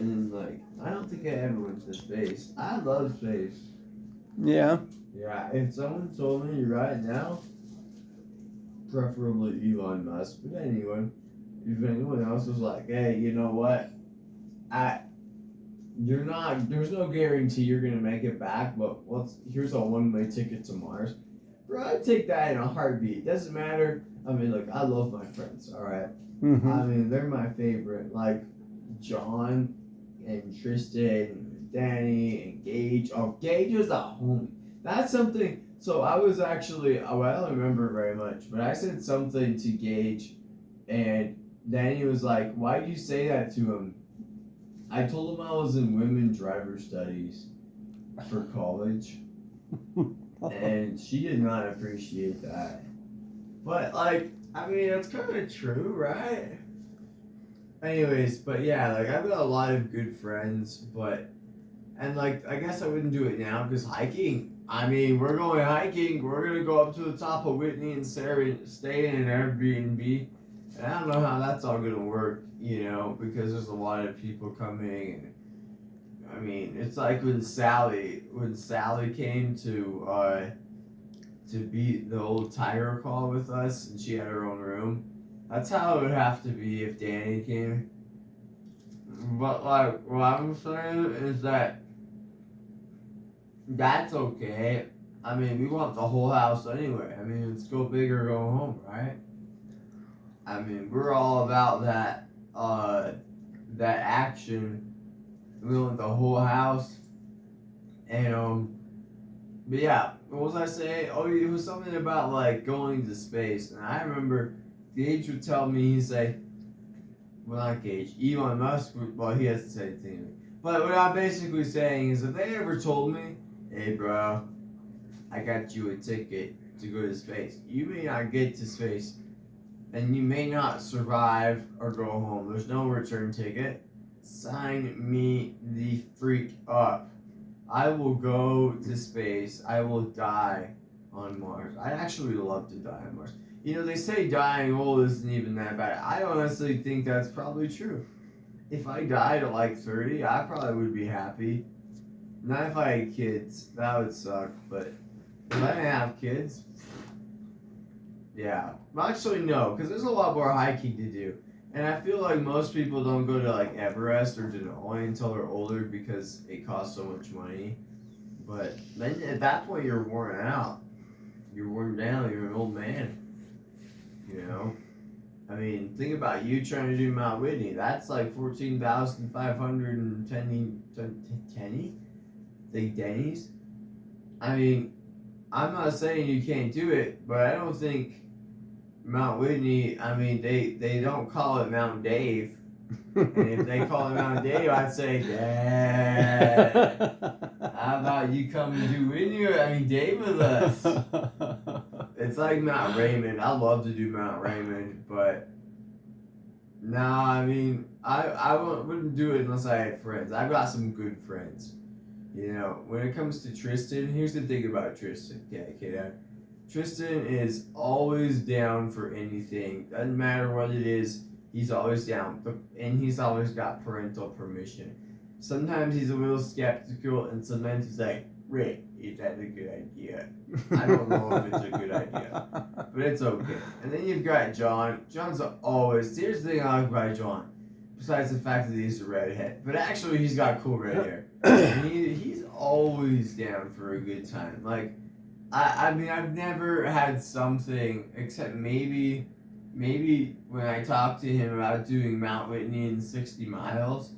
And like, I don't think I ever went to space. I love space. Yeah. Yeah, if someone told me right now, preferably Elon Musk, but anyway, if anyone else was like, hey, you know what? I you're not there's no guarantee you're gonna make it back, but here's a one-way ticket to Mars. Bro, I'd take that in a heartbeat. Doesn't matter. I mean, look, I love my friends, alright? I mean, they're my favorite. Like John and Tristan and Danny and Gage. Oh, Gage is a homie. That's something. So I was actually, oh, I don't remember very much, but I said something to Gage, and Danny was like, "Why do you say that to him?" I told him I was in women driver studies for college, and she did not appreciate that. But like, I mean, it's kind of true, right? Anyways, but yeah, like I've got a lot of good friends, but and like I guess I wouldn't do it now because hiking. I mean, we're going hiking. We're gonna go up to the top of Whitney and stay in an Airbnb. And I don't know how that's all gonna work, because there's a lot of people coming. And I mean, it's like when Sally came to beat the old tiger call with us, and she had her own room. That's how it would have to be if Danny came. But like, what I'm saying is that that's okay. I mean, we want the whole house anyway. I mean, let's go big or go home, right? I mean, we're all about that action. We want the whole house, and but yeah, what was I saying? Oh, it was something about like going to space, and I remember Gage would tell me, he'd say, well, not Gage, Elon Musk, well, he has to say it to me. But what I'm basically saying is if they ever told me, hey, bro, I got you a ticket to go to space, you may not get to space, and you may not survive or go home. There's no return ticket. Sign me the freak up. I will go to space. I will die on Mars. I'd actually love to die on Mars. They say dying old isn't even that bad. I honestly think that's probably true. If I died at like 30, I probably would be happy. Not if I had kids. That would suck. But if I didn't have kids, yeah. Well, actually, no, because there's a lot more hiking to do. And I feel like most people don't go to like Everest or Denali until they're older because it costs so much money. But then at that point, you're worn out. You're worn down. You're an old man. You know? I mean, think about you trying to do Mount Whitney. That's like 14,510 tenny? The Denny's? I mean, I'm not saying you can't do it, but I don't think Mount Whitney, I mean, they don't call it Mount Dave. And if they call it Mount Dave, I'd say, Dad, how about you come and do Whitney? I mean, Dave with us. It's like Mount Raymond. I love to do Mount Raymond, but nah, I mean, I wouldn't do it unless I had friends. I've got some good friends. When it comes to Tristan, here's the thing about Tristan. Okay, kiddo. Tristan is always down for anything. Doesn't matter what it is, he's always down. And he's always got parental permission. Sometimes he's a little skeptical, and sometimes he's like, Rick, is that a good idea? I don't know if it's a good idea, but it's okay. And then you've got John. John's always, here's the thing I like about John, besides the fact that he's a redhead. But actually, he's got cool red hair. And he's always down for a good time. Like, I mean, I've never had something except maybe when I talked to him about doing Mount Whitney in 60 miles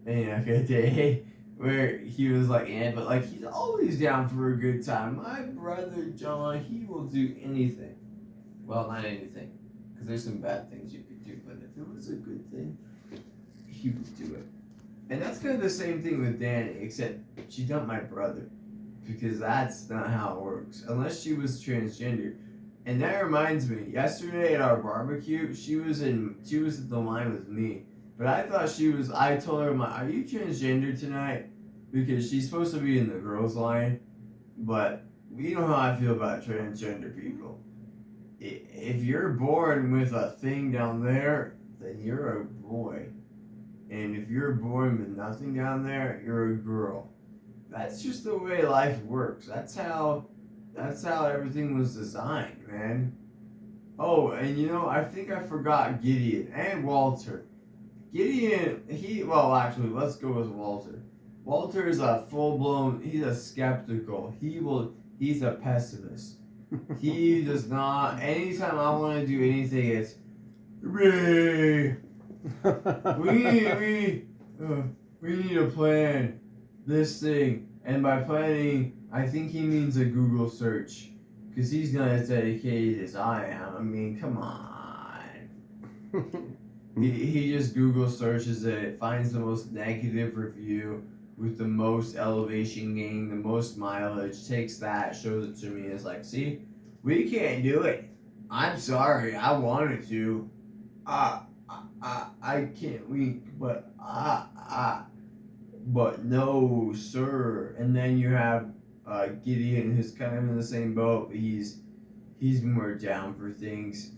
in like a day, where he was like, but like he's always down for a good time. My brother John, he will do anything. Well, not anything, because there's some bad things you could do, but if it was a good thing, he would do it. And that's kind of the same thing with Danny, except she dumped my brother. Because that's not how it works. Unless she was transgender. And that reminds me, yesterday at our barbecue, she was at the line with me. But I told her, are you transgender tonight? Because she's supposed to be in the girls line. But you know how I feel about transgender people. If you're born with a thing down there, then you're a boy. And if you're born with nothing down there, you're a girl. That's just the way life works. That's how everything was designed, man. Oh, and I think I forgot Gideon and Walter. Gideon, actually, let's go with Walter. Walter is a full blown. He's a skeptical. He's a pessimist. He does not. Anytime I want to do anything, it's Ray. We need a plan. This thing, and by planning, I think he means a Google search, because he's not as dedicated as I am. I mean, come on. He just Google searches it, finds the most negative review with the most elevation gain, the most mileage, takes that, shows it to me, is like, see, we can't do it. I'm sorry, I wanted to. I can't but no, sir. And then you have Gideon, who's kind of in the same boat, but he's more down for things.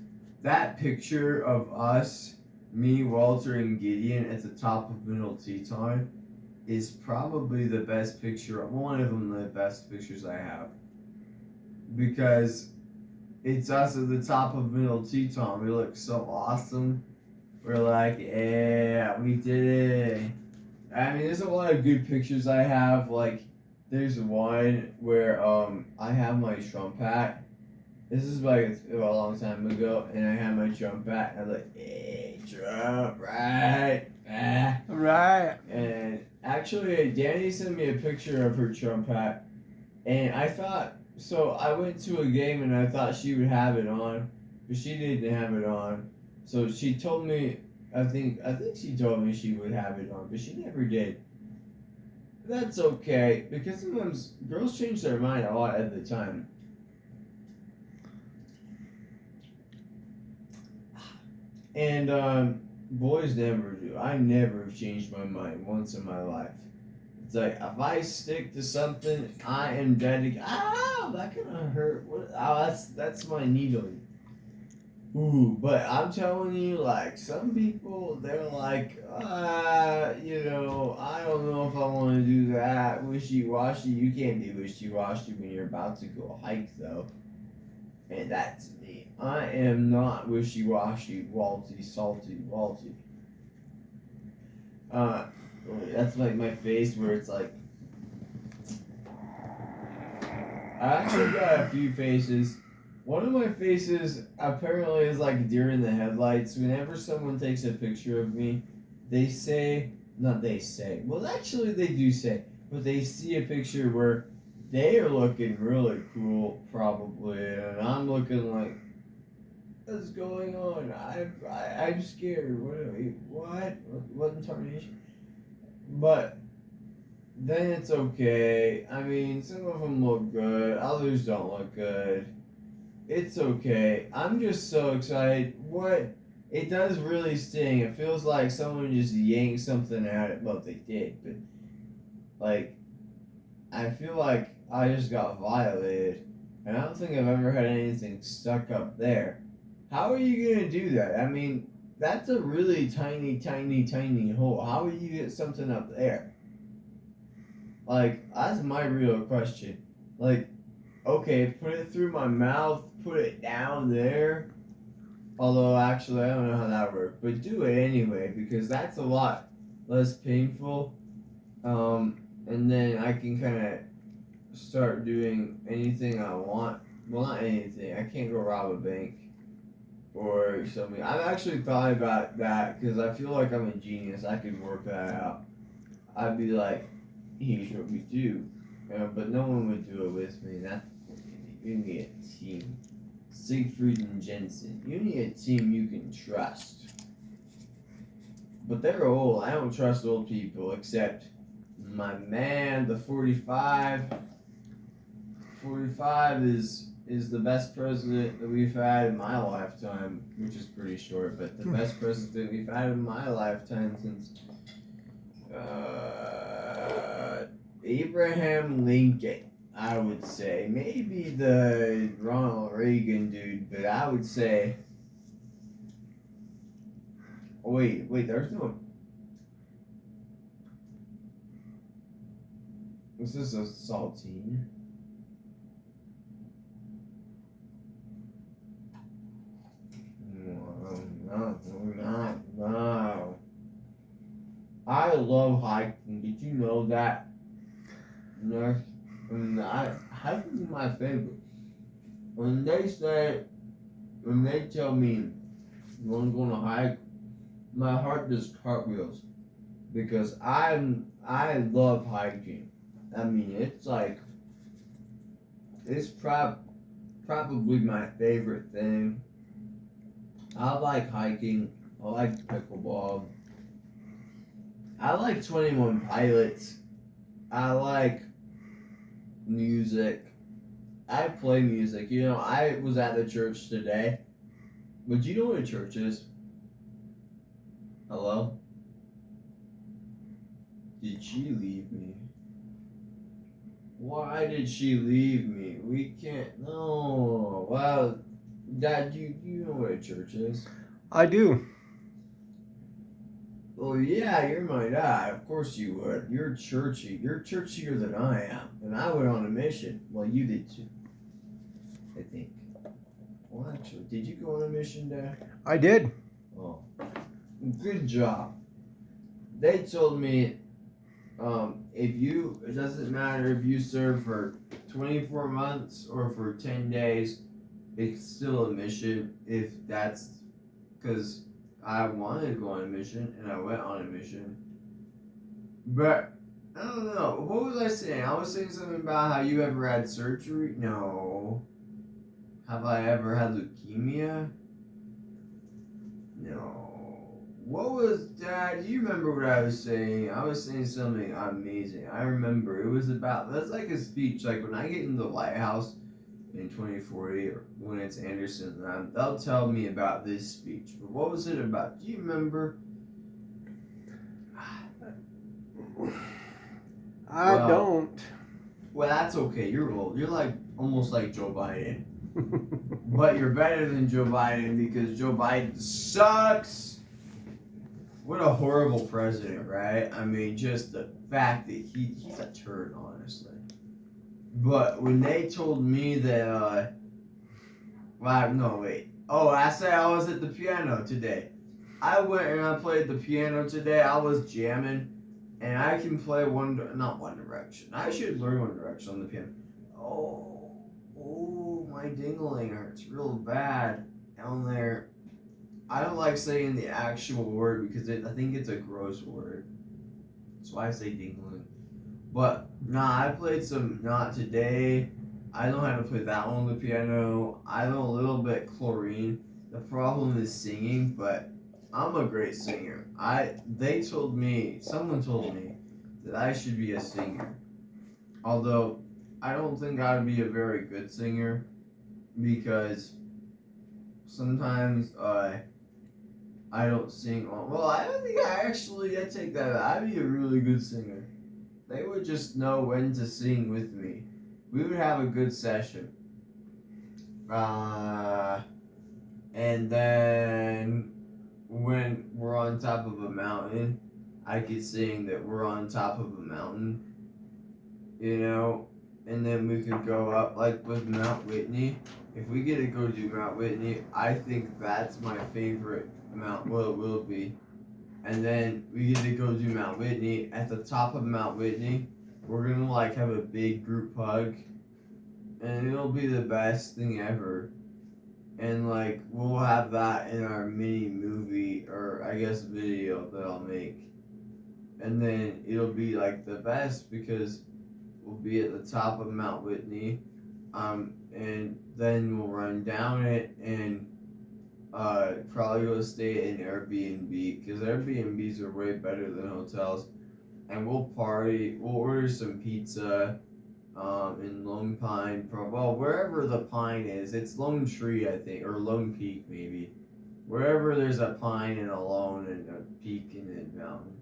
That picture of us, me, Walter, and Gideon at the top of Middle Teton is probably the best picture, one of them the best pictures I have. Because it's us at the top of Middle Teton. We look so awesome. We're like, yeah, we did it. I mean, there's a lot of good pictures I have. Like, there's one where I have my Trump hat. This is like a long time ago, and I had my Trump hat. And I'm like, hey, Trump, right? Right. And actually, Danny sent me a picture of her Trump hat, and I thought, so I went to a game and I thought she would have it on, but she didn't have it on. So she told me, I think she told me she would have it on, but she never did. That's okay, because sometimes girls change their mind a lot at the time. And boys never do. I never have changed my mind once in my life. It's like, if I stick to something, I am dedicated. Ah, that gonna hurt. What? Oh, that's my needle. Ooh, but I'm telling you, like, some people, they're like, I don't know if I want to do that. Wishy-washy. You can't be wishy-washy when you're about to go hike, though. And that's me. I am not wishy-washy, salty, walty. That's like my face where it's like, I actually got a few faces. One of my faces apparently is like deer in the headlights. Whenever someone takes a picture of me, they say, not they say, well actually they do say, but they see a picture where they are looking really cool, probably, and I'm looking like, what's going on? I'm scared. What in tarnation? But then it's okay. I mean, some of them look good, others don't look good. It's okay. I'm just so excited. It does really sting. It feels like someone just yanked something out of, well, they did, but like, I feel like I just got violated, and I don't think I've ever had anything stuck up there. How are you gonna do that? I mean, that's a really tiny, tiny, tiny hole. How would you get something up there? Like, that's my real question. Like, okay, put it through my mouth, put it down there. Although, actually, I don't know how that works. But do it anyway, because that's a lot less painful. And then I can kind of start doing anything I want. Well, not anything. I can't go rob a bank or something. I've actually thought about that because I feel like I'm a genius. I could work that out. I'd be like, here's what we do. But no one would do it with me. You need a team. Siegfried and Jensen. You need a team you can trust. But they're old. I don't trust old people except my man, the 45. 45 is the best president that we've had in my lifetime, which is pretty short, but the best president we've had in my lifetime since Abraham Lincoln. I would say maybe the Ronald Reagan dude, but I would say. Wait, there's no. This is a saltine. No. I love hiking. Did you know that? No. Hiking is my favorite. When they tell me you want to go on a hike, my heart just cartwheels because I love hiking. I mean, it's probably my favorite thing. I like hiking. I like pickleball. I like 21 Pilots. I like music. I play music. You know, I was at the church today. But you know what a church is? Hello? Did she leave me? Why did she leave me? We can't. No. Well, Dad, you know what a church is? I do. Oh yeah, you're my dad. Of course you would. You're churchy. You're churchier than I am. And I went on a mission. Well, you did too. I think. Well, actually, did you go on a mission, Dad? I did. Oh, good job. They told me, it doesn't matter if you serve for 24 months or for 10 days, it's still a mission if that's, because I wanted to go on a mission and I went on a mission. But, I don't know, what was I saying? I was saying something about how you ever had surgery? No. Have I ever had leukemia? No. What was Dad? Do you remember what I was saying? I was saying something amazing. I remember it was about that's like a speech. Like when I get into the lighthouse in 2040 or when it's Anderson, they'll tell me about this speech. But what was it about? Do you remember? I don't. Well, that's okay. You're old. You're like almost like Joe Biden. But you're better than Joe Biden because Joe Biden sucks. What a horrible president, right? I mean, just the fact that he's a turd, honestly. But when they told me that, no, wait. Oh, I said I was at the piano today. I went and I played the piano today. I was jamming, and I can play not One Direction. I should learn One Direction on the piano. Oh, my dingling hurts real bad down there. I don't like saying the actual word because I think it's a gross word. That's why I say dingling. But, I played some, not today. I know how to play that one on the piano. I know a little bit chlorine. The problem is singing, but I'm a great singer. Someone told me that I should be a singer. Although, I don't think I would be a very good singer because sometimes, I don't sing well. I don't think I take that back. I'd be a really good singer. They would just know when to sing with me. We would have a good session. And then when we're on top of a mountain, I could sing that we're on top of a mountain. You know, and then we could go up like with Mount Whitney. If we get to go do Mount Whitney, I think that's my favorite Mount. Well, it will be. And then we get to go do Mount Whitney. At the top of Mount Whitney, we're gonna like have a big group hug, and it'll be the best thing ever. And like we'll have that in our mini movie or I guess video that I'll make. And then it'll be like the best because we'll be at the top of Mount Whitney, and then we'll run down it and probably go stay in Airbnb because Airbnbs are way better than hotels, and we'll party. We'll order some pizza, in Lone Pine, wherever the pine is. It's Lone Tree, I think, or Lone Peak maybe. Wherever there's a pine and a lone and a peak in the mountain,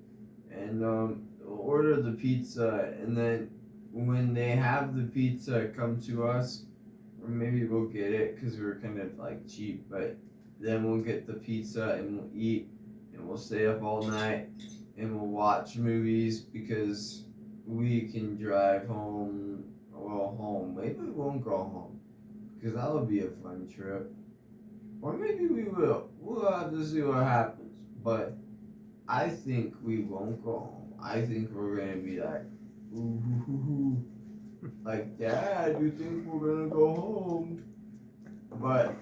and we'll order the pizza, and then when they have the pizza come to us, or maybe we'll get it because we're kind of like cheap, but then we'll get the pizza and we'll eat and we'll stay up all night and we'll watch movies because we can drive home. Well, home. Maybe we won't go home because that'll be a fun trip. Or maybe we will. We'll have to see what happens. But I think we won't go home. I think we're gonna be like, ooh, like, Dad, you think we're gonna go home? But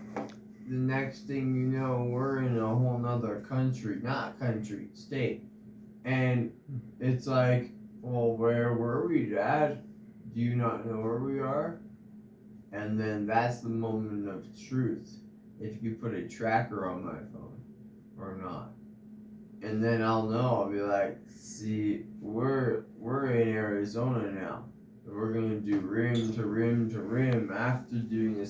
the next thing you know, we're in a whole nother country, not country, state. And it's like, well, where were we, Dad? Do you not know where we are? And then that's the moment of truth. If you put a tracker on my phone or not. And then I'll know. I'll be like, see, we're in Arizona now. We're gonna do rim to rim to rim after doing a